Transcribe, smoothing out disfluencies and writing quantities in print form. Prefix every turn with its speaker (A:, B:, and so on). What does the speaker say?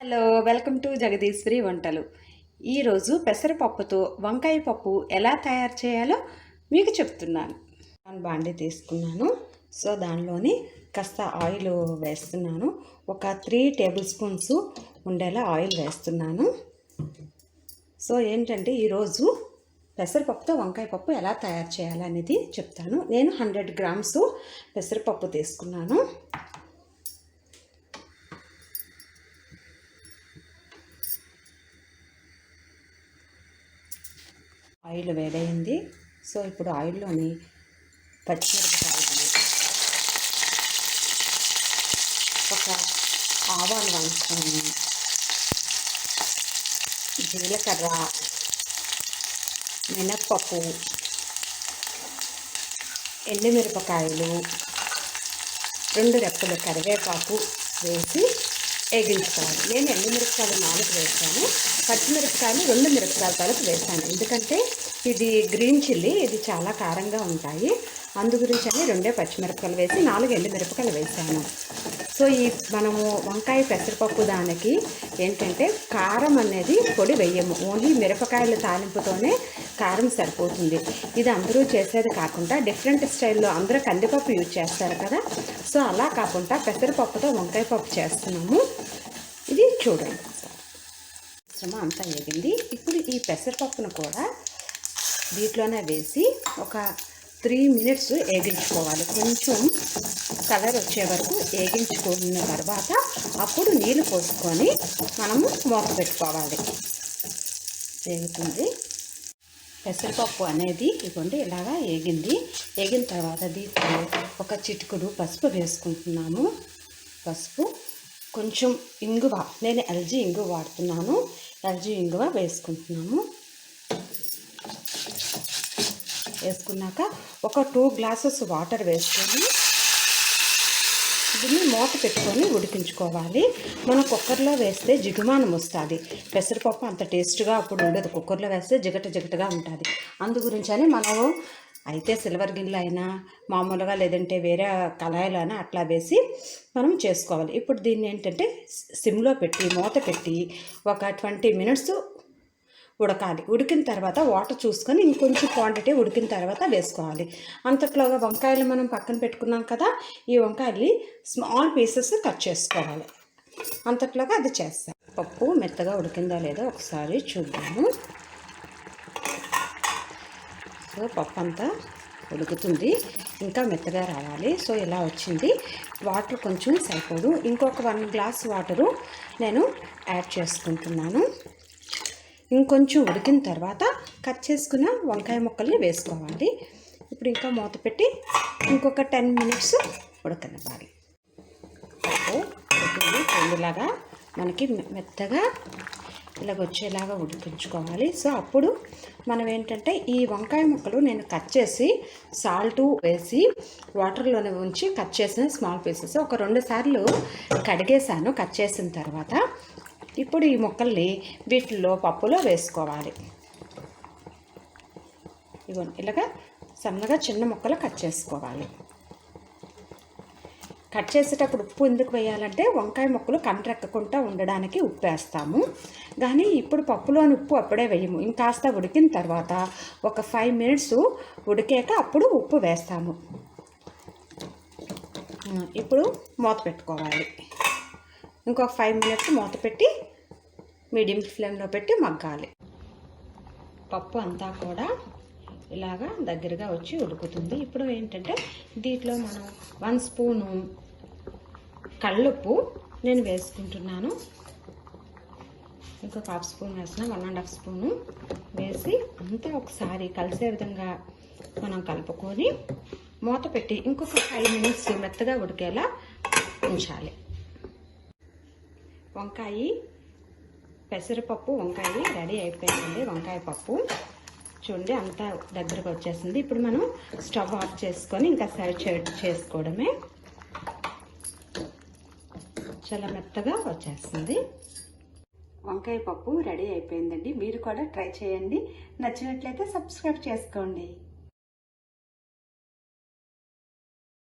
A: Hello, welcome to Jagadeeswari వంటలు. ఈరోజు పెసరపప్పుతో వంకాయ పప్పు ఎలా తయారు చేయాలో మీకు చెప్తున్నాను. నేను బాండీ తీసుకున్నాను. సో దానిలోని కాస్త ఆయిల్ వేస్తున్నాను. ఒక 3 టేబుల్ స్పూన్స్ ఉండేలా ఆయిల్ వేస్తున్నాను. సో ఏంటంటే ఈరోజు పెసరపప్పుతో వంకాయ పప్పు ఎలా తయారు చేయాలనేది చెప్తాను. నేను 100 గ్రామ్స్ పెసరపప్పు తీసుకున్నాను. ఆయిల్ వేడైంది. సో ఇప్పుడు ఆయిల్లోని పచ్చిమిరపకాయలు, ఒక ఆవాలు వేసుకొని, జీలకర్ర, మినప్పప్పు, ఎండుమిరపకాయలు, 2 రెప్పలు కరివేపాకు వేసి వేగించుకోవాలి. నేను ఎండుమిరపకాయలు 4 వేసాను, పచ్చిమిరపకాయలు 2 మిరపకాయల తలకు వేసాను. ఎందుకంటే ఇది గ్రీన్ చిల్లీ, ఇది చాలా కారంగా ఉంటాయి. అందు గురించి అని 2 పచ్చిమిరపకాయలు వేసి 4 ఎండుమిరపకాయలు వేసాను. సో ఈ మనము వంకాయ పెసరపప్పు దానికి ఏంటంటే కారం అనేది పొడి వేయము, ఓన్లీ మిరపకాయల తాలింపుతోనే కారం సరిపోతుంది. ఇది అందరూ చేసేది కాకుండా డిఫరెంట్ స్టైల్లో అందరూ కందిపప్పు యూజ్ చేస్తారు కదా. సో అలా కాకుండా పెసరపప్పుతో వంకాయ పప్పు చేస్తున్నాము. ఇది చూడండి. మిశ్రమం అంతా వేగింది. ఇప్పుడు ఈ పెసరపప్పును కూడా దీంట్లోనే వేసి ఒక 3 మినిట్స్ వేగించుకోవాలి. కొంచెం కలర్ వచ్చే వరకు వేగించుకున్న తర్వాత అప్పుడు నీళ్ళు పోసుకొని మనము మూత పెట్టుకోవాలి. వేగుతుంది. పెసరపప్పు అనేది ఇదిగోండి ఇలాగా వేగిన తర్వాత దీంట్లో ఒక చిటికెడు పసుపు వేసుకుంటున్నాము. పసుపు, కొంచెం ఇంగువ, నేను ఎల్జీ ఇంగువ వాడుతున్నాను. ఎల్జీ ఇంగువ వేసుకుంటున్నాము. వేసుకున్నాక ఒక 2 గ్లాసెస్ వాటర్ వేసుకొని దీన్ని మూత పెట్టుకొని ఉడికించుకోవాలి. మనం కుక్కర్లో వేస్తే జిగుమానం వస్తుంది. పెసరపప్పు అంత టేస్ట్గా అప్పుడు ఉండదు. కుక్కర్లో వేస్తే జిగటగా ఉంటుంది. అందు గురించి అని మనం అయితే సిల్వర్ గిన్నెలు అయినా మామూలుగా లేదంటే వేరే కళాయిలో అయినా అట్లా వేసి మనం చేసుకోవాలి. ఇప్పుడు దీన్ని ఏంటంటే సిమ్లో పెట్టి మూత పెట్టి ఒక 20 మినిట్స్ ఉడకాలి. ఉడికిన తర్వాత వాటర్ చూసుకొని ఇంకొంచెం క్వాంటిటీ ఉడికిన తర్వాత వేసుకోవాలి. అంతట్లోగా వంకాయలు మనం పక్కన పెట్టుకున్నాం కదా, ఈ వంకాయలు స్మాల్ పీసెస్ కట్ చేసుకోవాలి. అంతట్లోగా అది చేస్తాం. పప్పు మెత్తగా ఉడికిందా లేదో ఒకసారి చూద్దాము. సో పప్పు అంతా ఉడుకుతుంది, ఇంకా మెత్తగా రావాలి. సో ఇలా వచ్చింది. వాటర్ కొంచెం సరిపోదు, ఇంకొక 1 గ్లాస్ వాటరు నేను యాడ్ చేసుకుంటున్నాను. ఇంకొంచెం ఉడికిన తర్వాత కట్ చేసుకున్న వంకాయ ముక్కల్ని వేసుకోవాలి. ఇప్పుడు ఇంకా మూత పెట్టి ఇంకొక 10 మినిట్స్ ఉడకనివ్వాలి. ఉడికింది. పొంగులాగా మనకి మెత్తగా ఇలాగ వచ్చేలాగా ఉడికించుకోవాలి. సో అప్పుడు మనం ఏంటంటే ఈ వంకాయ ముక్కలు నేను కట్ చేసి సాల్ట్ వేసి వాటర్లోనే ఉంచి కట్ చేసిన స్మాల్ పీసెస్ ఒక 2 సార్లు కడిగేసాను. కట్ చేసిన తర్వాత ఇప్పుడు ఈ ముక్కల్ని వీటిల్లో పప్పులో వేసుకోవాలి. ఇవన్నీ ఇలాగా సన్నగా చిన్న ముక్కలు కట్ చేసుకోవాలి. కట్ చేసేటప్పుడు ఉప్పు ఎందుకు వేయాలంటే వంకాయ ముక్కలు కండ్రెక్కకుండా ఉండడానికి ఉప్పు వేస్తాము. కానీ ఇప్పుడు పప్పులోని ఉప్పు అప్పుడే వేయము. ఇంకాస్త ఉడికిన తర్వాత ఒక 5 మినిట్స్ ఉడికాక అప్పుడు ఉప్పు వేస్తాము. ఇప్పుడు మూత పెట్టుకోవాలి. ఇంకొక 5 మినిట్స్ మూత పెట్టి మీడియం ఫ్లేమ్లో పెట్టి మగ్గాలి. పప్పు అంతా కూడా ఇలాగా దగ్గరగా వచ్చి ఉడుకుతుంది. ఇప్పుడు ఏంటంటే దీంట్లో మనం 1 స్పూను కల్లుప్పు నేను వేసుకుంటున్నాను. ఇంకొక 1/2 స్పూన్ వేసిన 1.5 స్పూను వేసి అంతా ఒకసారి కలిసే విధంగా మనం కలుపుకొని మూత పెట్టి ఇంకొక 5 మినిట్స్ మెత్తగా ఉడికేలా ఉంచాలి. పెసరపప్పు వంకాయ రెడీ అయిపోయిందండి. వంకాయ పప్పు చూడండి అంతా దగ్గరకు వచ్చేసింది. ఇప్పుడు మనం స్టవ్ ఆఫ్ చేసుకొని ఇంకా సర్వ్ చేసుకోవడమే. చాలా మెత్తగా వచ్చేస్తుంది. వంకాయ పప్పు రెడీ అయిపోయిందండి. మీరు కూడా ట్రై చేయండి. నచ్చినట్లయితే సబ్స్క్రైబ్ చేసుకోండి.